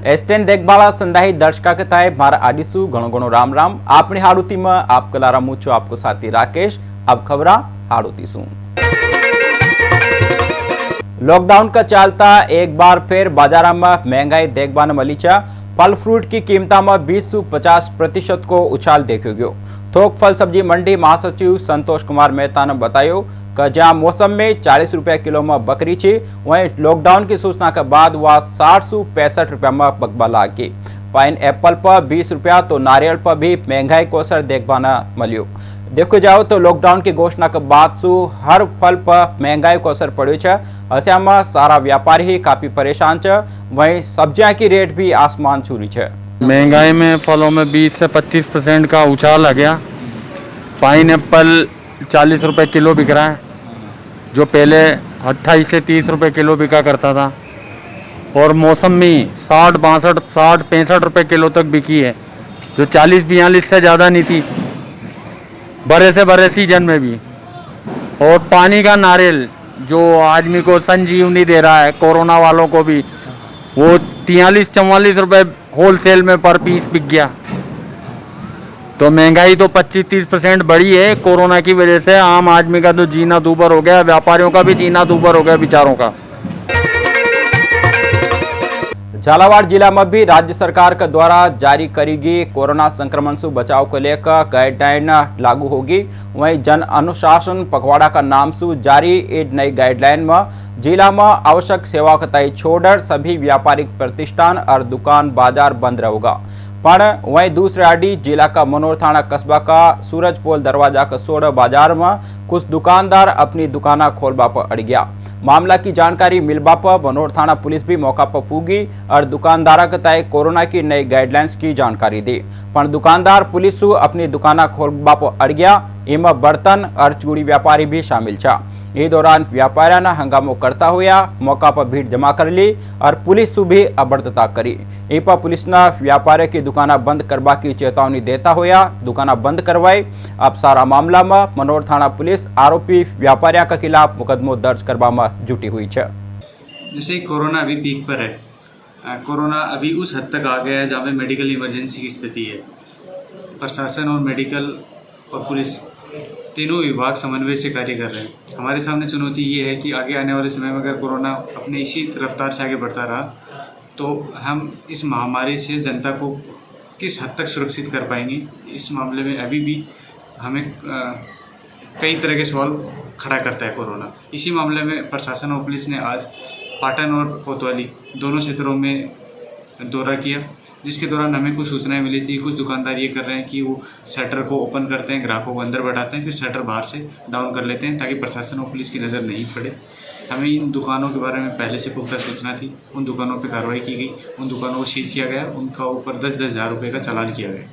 एस्टेन देखभाल संदाही दर्शका के ताए मारा आडिसु घणो घणो राम राम आपने हाड़ुती में आप कलारा मुचो आपको साथी राकेश। अब खबरा हाड़ुती सु लॉकडाउन का चलता एक बार फिर बाजार में महंगाई देखभाल मली चा। फल फ्रूट की कीमत में 20 से 50% को उछाल देखो गयो। थोक फल सब्जी मंडी महासचिव संतोष कुमार मेहता ने बतायो कि जहां मौसम में 40 रुपया किलो में बकरी थी, वहीं लॉकडाउन की सूचना के बाद वह 60 से 65 रुपया में बकबा लागी। पाइन एप्पल पर 20 रुपया तो नारियल पर भी महंगाई को असर देखभाल मलियो। देखो जाओ तो लॉकडाउन की घोषणा के बाद सु हर फल पर महंगाई को असर पड़ो है। ऐसे में सारा व्यापारी ही काफी परेशान है। वहीं सब्जियां की रेट भी आसमान छूरी है। महंगाई में फलों में 20 से 25% का उछाल आ गया। पाइन एप्पल 40 रुपए किलो बिक रहा है, जो पहले 28 से 30 रुपए किलो बिका करता था। और मौसमी 60, 62, 60, 65 रुपए किलो तक बिकी है, जो 40, 42 से ज़्यादा नहीं थी बड़े से बड़े सीजन में भी। और पानी का नारियल जो आदमी को संजीवनी दे रहा है, कोरोना वालों को भी, वो 43-44 रुपए होलसेल में पर पीस बिक गया। तो महंगाई तो 25-30% बढ़ी है कोरोना की वजह से। आम आदमी का तो जीना दूभर हो गया, व्यापारियों का भी जीना दूभर हो गया बेचारों का। झालावाड़ जिला में भी राज्य सरकार के द्वारा जारी करी गई कोरोना संक्रमण से बचाव को लेकर गाइडलाइन लागू होगी। वहीं जन अनुशासन पखवाड़ा का नाम से जारी एक नई गाइडलाइन में जिला में आवश्यक सेवा का तय छोड़कर सभी व्यापारिक प्रतिष्ठान और दुकान बाजार बंद रहेगा। पर वहीं दूसरे आड़ी जिला का मनोर थाना कस्बा का सूरजपोल दरवाजा का सोड़ा बाजार में कुछ दुकानदार अपनी दुकाना खोलबा पर अड़ गया। मामला की जानकारी मिलबा पर मनोर थाना पुलिस भी मौका पर पूगी और दुकानदार के तय कोरोना की नई गाइडलाइंस की जानकारी दी। पर दुकानदार पुलिस अपनी दुकाना खोलबा पर अड़ गया। इनमें बर्तन और चूड़ी व्यापारी भी शामिल था। इस दौरान व्यापारी ने हंगामो करता हुआ मौका पर भीड़ जमा कर ली और पुलिस भी अबड़ता करी। इन पर पुलिस ने व्यापारी की दुकाना बंद करवा की चेतावनी देता हुआ दुकाना बंद करवाई। अब सारा मामला में मनोर थाना पुलिस आरोपी व्यापारी के खिलाफ मुकदमो दर्ज करवा में जुटी हुई है। जैसे कोरोना अभी पीक पर है, कोरोना अभी उस हद तक आ गया है जहाँ पे मेडिकल इमरजेंसी की स्थिति है। प्रशासन और मेडिकल और पुलिस तीनों विभाग समन्वय से कार्य कर रहे हैं। हमारे सामने चुनौती ये है कि आगे आने वाले समय में अगर कोरोना अपने इसी रफ्तार से आगे बढ़ता रहा तो हम इस महामारी से जनता को किस हद तक सुरक्षित कर पाएंगे। इस मामले में अभी भी हमें कई तरह के सवाल खड़ा करता है कोरोना। इसी मामले में प्रशासन और पुलिस ने आज पाटन और कोतवाली दोनों क्षेत्रों में दौरा किया, जिसके दौरान हमें कुछ सूचनाएं मिली थी। कुछ दुकानदार ये कर रहे हैं कि वो शटर को ओपन करते हैं, ग्राहकों को अंदर बढ़ाते हैं, फिर शटर बाहर से डाउन कर लेते हैं ताकि प्रशासन और पुलिस की नज़र नहीं पड़े। हमें इन दुकानों के बारे में पहले से पुख्ता सूचना थी। उन दुकानों पर कार्रवाई की गई, उन दुकानों को सीज किया गया, उनका ऊपर 10-10 हज़ार रुपये का चालान किया गया।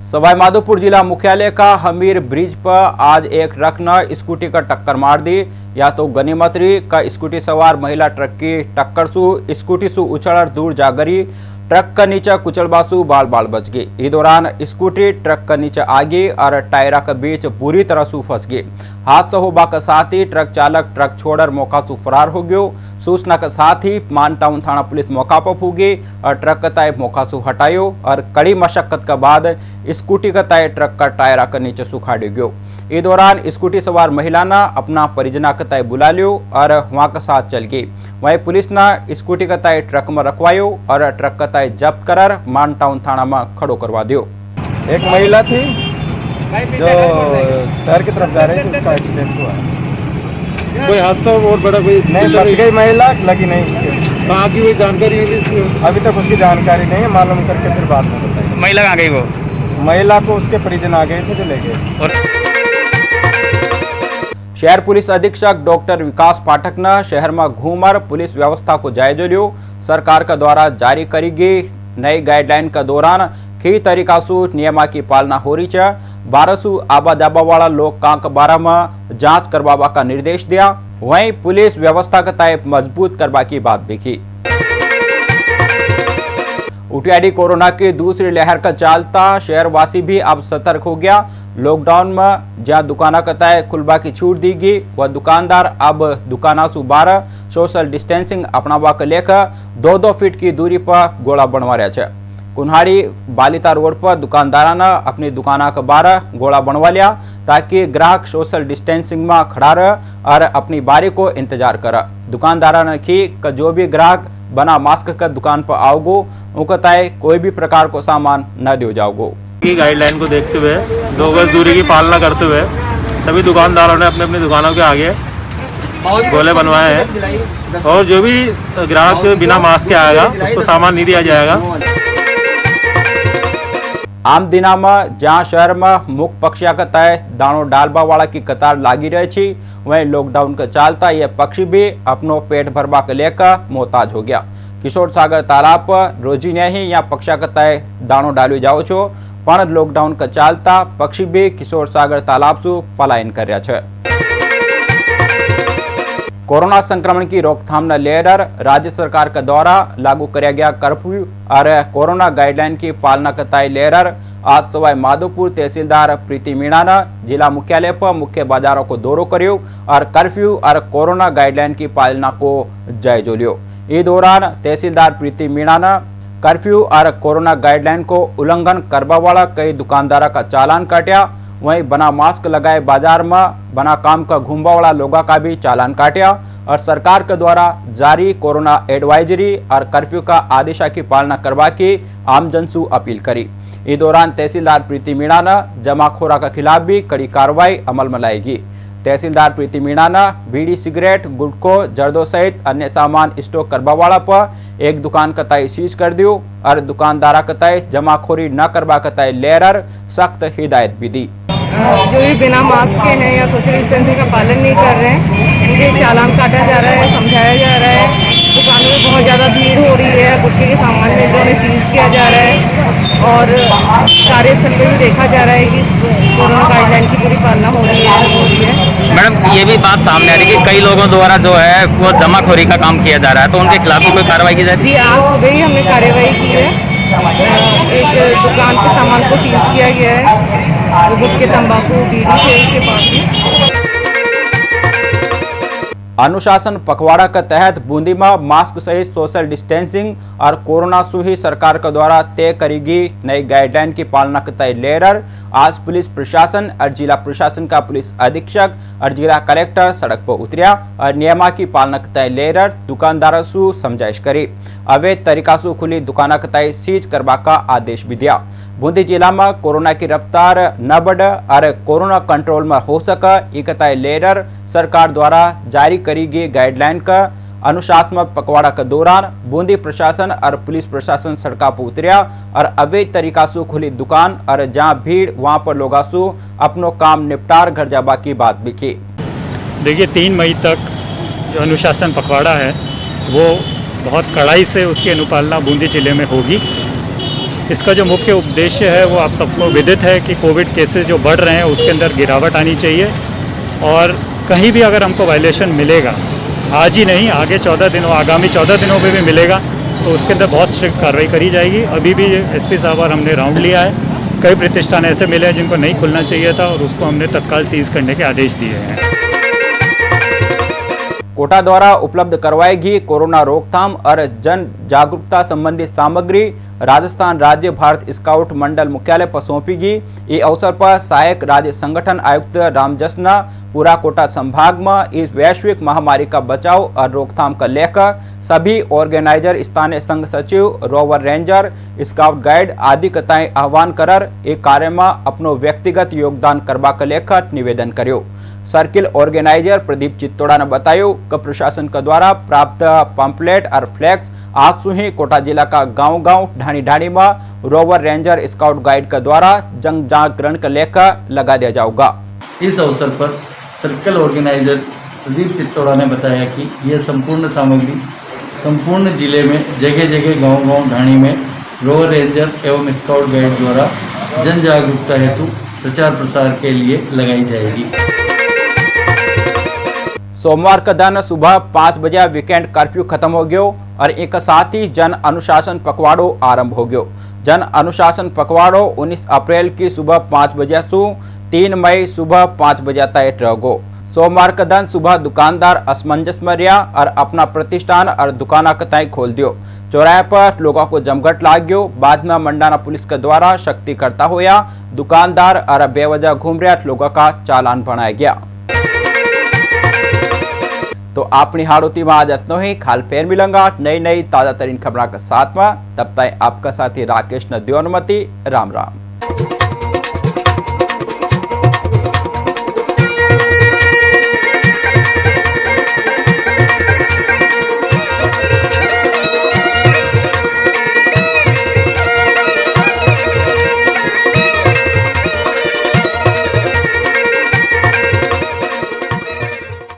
सवाई माधोपुर जिला मुख्यालय का हमीर ब्रिज पर आज एक ट्रक ने स्कूटी का टक्कर मार दी। या तो गनीमतरी का स्कूटी सवार महिला ट्रक की टक्कर सु स्कूटी सु उछल दूर जा गई। ट्रक का नीचे कुचलबासु बाल बाल बच गई। इस दौरान स्कूटी ट्रक का नीचे आ गई और टायरा के बीच बुरी तरह से फंस गई। हादसा होबा के साथ ही ट्रक चालक ट्रक छोड़कर मौका से फरार हो गयो। सूचना के साथ ही मानटाउन थाना पुलिस मौका पर पहुंची और ट्रक का टायर मौका से हटायो और कड़ी मशक्कत के बाद स्कूटी का टायर ट्रक का टायरा के नीचे सुखाड़ गयो। इस दौरान स्कूटी सवार महिला ने अपना परिजना का टायर बुला लियो और वहां के साथ चल गई। वहीं पुलिस ने स्कूटी का टायर ट्रक में रखवायो और ट्रक का टायर जब्त कर मानटाउन थाना में खड़ो करवा दियो। एक महिला थी जो शहर की तरफ जा रही थी, उसका एक्सीडेंट हुआ। कोई हादसा और बड़ा कोई नहीं, बच गई महिला, लगी नहीं उसके। कहाँ की कोई जानकारी मिली इसमें? अभी तक उसकी जानकारी नहीं है, मालूम करके फिर बाद में बताएंगे। महिला कहाँ गई? वो महिला को उसके परिजन आ गए थे, चले गए। शहर पुलिस अधीक्षक डॉक्टर विकास पाठक ने शहर में घूमर पुलिस व्यवस्था को जायजा लियो। सरकार के द्वारा जारी करी गई नई गाइडलाइन के दौरान कई तरीका से नियम की पालना हो रही है। 1200 आबा जाबा वाला लोग का बारे में जांच करवा का निर्देश दिया। वहीं पुलिस व्यवस्था का तय मजबूत करवा की बात भी की। उटियाडी कोरोना की दूसरी लहर का चलता शहरवासी भी अब सतर्क हो गया। लॉकडाउन में जहां दुकाना का तय खुलबा की छूट दी गई, वह दुकानदार अब दुकाना से 12 सोशल डिस्टेंसिंग अपनावा के लेकर 2-2 फीट की दूरी पर गोला बनवा रहा है। कुन्हाड़ी बालिता रोड पर दुकानदारा ने अपनी दुकाना के बारे गोला बनवा लिया ताकि ग्राहक सोशल डिस्टेंसिंग में खड़ा रहे और अपनी बारी को इंतजार करे। दुकानदारा ने की कि जो भी ग्राहक बना मास्क कर दुकान पर आओगो उनका तय कोई भी प्रकार को सामान न दियो जाओगो। की गाइडलाइन को देखते हुए 2 गज दूरी की पालना करते हुए सभी दुकानदारों ने अपने अपनी दुकानों के आगे गोले बनवाए हैं और जो भी ग्राहक बिना मास्क के आएगा उसको सामान नहीं दिया जाएगा। आम दिना में जहाँ शहर में मुख्य पक्षिया का तय दाणो डालबा वाला की कतार लागी रही थी, वहीं लॉकडाउन के चलता यह पक्षी भी अपनो पेट भरवा के लेकर मोहताज हो गया। किशोर सागर तालाब पर रोजी ने ही यहाँ पक्षिया का तय दाणो डालो जाओ छो, पण लॉकडाउन के चलता पक्षी भी किशोर सागर तालाब से पलायन कर रहा है। कोरोना संक्रमण की रोकथाम न लेकर राज्य सरकार के द्वारा लागू किया गया कर्फ्यू और कोरोना गाइडलाइन की पालना का तय लेकर आज सवाई माधोपुर तहसीलदार प्रीति मीणा ने जिला मुख्यालय पर मुख्य बाजारों को दौरो कर्यो और कर्फ्यू और कोरोना गाइडलाइन की पालना को जायजो लियो। इस दौरान तहसीलदार प्रीति मीणा ने कर्फ्यू और कोरोना गाइडलाइन को उल्लंघन करवा वाला कई दुकानदारों का चालान काटा, वहीं बना मास्क लगाए बाजार में बना काम का घूमवा वाला लोगों का भी चालान काटा और सरकार के द्वारा जारी कोरोना एडवाइजरी और कर्फ्यू का आदेशा की पालना करवा की आमजन से अपील करी। इस दौरान तहसीलदार प्रीति मीणा ने जमाखोरा के खिलाफ भी कड़ी कार्रवाई अमल में लाएगी। तहसीलदार प्रीति मीणा ने बीड़ी, सिगरेट, गुटखो, जर्दो सहित अन्य सामान स्टॉक करवा वाला पर एक दुकान का तय सीज कर दियो और दुकानदारा का तय जमाखोरी न करवा का तय लेकर सख्त हिदायत भी दी। जो भी बिना मास्क के हैं या सोशल डिस्टेंसिंग का पालन नहीं कर रहे हैं उनके चालान काटा जा रहा है, समझाया जा रहा है। दुकानों में बहुत ज़्यादा भीड़ हो रही है, गुटखे के सामान में उन्हें सीज किया जा रहा है और कार्यस्थल पर भी देखा जा रहा है कि कोरोना गाइडलाइन की पूरी पालना हो रही है। मैडम, ये भी बात सामने आ रही है कि कई लोगों द्वारा जो है वो जमाखोरी का काम किया जा रहा है, तो उनके खिलाफ भी कोई कार्रवाई की जाती है? जी, आज सुबह ही हमने कार्रवाई की है। एक दुकान के सामान को सीज किया गया है, गुटखे, तंबाकू, बीड़ी से उसके पास ही। अनुशासन पखवाड़ा के तहत बूंदी में मास्क सहित सोशल डिस्टेंसिंग और कोरोना से ही सरकार के द्वारा तय करेगी नई गाइडलाइन की पालना के तय लेकर आज पुलिस प्रशासन और जिला प्रशासन का पुलिस अधीक्षक और जिला कलेक्टर सड़क पर उतरिया और नियमा की पालना के तय लेकर दुकानदारों से समझाइश करी। अवैध तरीका से खुली दुकाना के तय सीज करवा का आदेश भी दिया। बूंदी जिला में कोरोना की रफ्तार न बढ़े और कोरोना कंट्रोल में हो सके एक तय लेकर सरकार द्वारा जारी करी गई गाइडलाइन का अनुशासनात्मक पखवाड़ा के दौरान बूंदी प्रशासन और पुलिस प्रशासन सड़क पर उतरिया और अवैध तरीका से खुली दुकान और जहां भीड़ वहां पर लोगों से अपनो काम निपटार घर जाबा की बात भी की। देखिए, 3 मई तक जो अनुशासन पखवाड़ा है वो बहुत कड़ाई से उसकी अनुपालना बूंदी जिले में होगी। इसका जो मुख्य उद्देश्य है वो आप सबको विदित है कि कोविड केसेस जो बढ़ रहे हैं उसके अंदर गिरावट आनी चाहिए और कहीं भी अगर हमको वायलेशन मिलेगा, आज ही नहीं आगे 14 दिनों आगामी 14 दिनों में भी मिलेगा, तो उसके अंदर बहुत स्ट्रिक्ट कार्रवाई करी जाएगी। अभी भी एसपी साहब और हमने राउंड लिया है, कई प्रतिष्ठान ऐसे मिले हैं जिनको नहीं खुलना चाहिए था और उसको हमने तत्काल सीज करने के आदेश दिए हैं। कोटा द्वारा उपलब्ध करवाई गई कोरोना रोकथाम और जन जागरूकता संबंधी सामग्री राजस्थान राज्य भारत स्काउट मंडल मुख्यालय पर सौंपी गई। इस अवसर पर सहायक राज्य संगठन आयुक्त रामजस ने पूरा कोटा संभाग में इस वैश्विक महामारी का बचाव और रोकथाम का लेकर सभी ऑर्गेनाइजर, स्थानीय संघ सचिव, रोवर रेंजर, स्काउट गाइड आदि का तय आह्वान कर एक कार्य में अपनो व्यक्तिगत योगदान करवा के लेकर निवेदन कर्यो। सर्किल ऑर्गेनाइजर प्रदीप चित्तोड़ा ने बताया कि प्रशासन के द्वारा प्राप्त पंपलेट और फ्लैक्स आज से ही कोटा जिला का गांव-गांव, ढाणी-ढाणी में रोवर रेंजर, स्काउट गाइड के द्वारा जन जागरण को लेकर लगा दिया जाएगा। इस अवसर पर सर्कल ऑर्गेनाइजर प्रदीप चित्तोड़ा ने बताया कि यह संपूर्ण सामग्री संपूर्ण जिले में जगह जगह गांव-गांव, ढाणी में रोवर रेंजर एवं स्काउट गाइड द्वारा जन जागरूकता हेतु प्रचार प्रसार के लिए लगाई जाएगी। सोमवार का दिन सुबह 5 बजे वीकेंड कर्फ्यू खत्म हो गयो और एक साथ ही जन अनुशासन पखवाड़ो आरंभ हो गयो। जन अनुशासन पखवाड़ो 19 अप्रैल की सुबह 5 बजे से 3 मई सुबह 5 बजे तक रहेगो। सोमवार का दिन सुबह दुकानदार असमंजस में रिया और अपना प्रतिष्ठान और दुकाना कताई खोल दियो। चौराहे पर लोगों को जमघट लाग गयो। बाद में मंडाना पुलिस के द्वारा सख्ती करता हुआ दुकानदार और बेवजह घूम रहे लोगों का चालान बनाया गया। तो अपनी हाड़ोती में आज इतना ही। खाल फेर मिलेंगा नई ताजा तरीन खबरों के साथ में। तब तक आपका साथी राकेश ने दियो अनुमति। राम राम।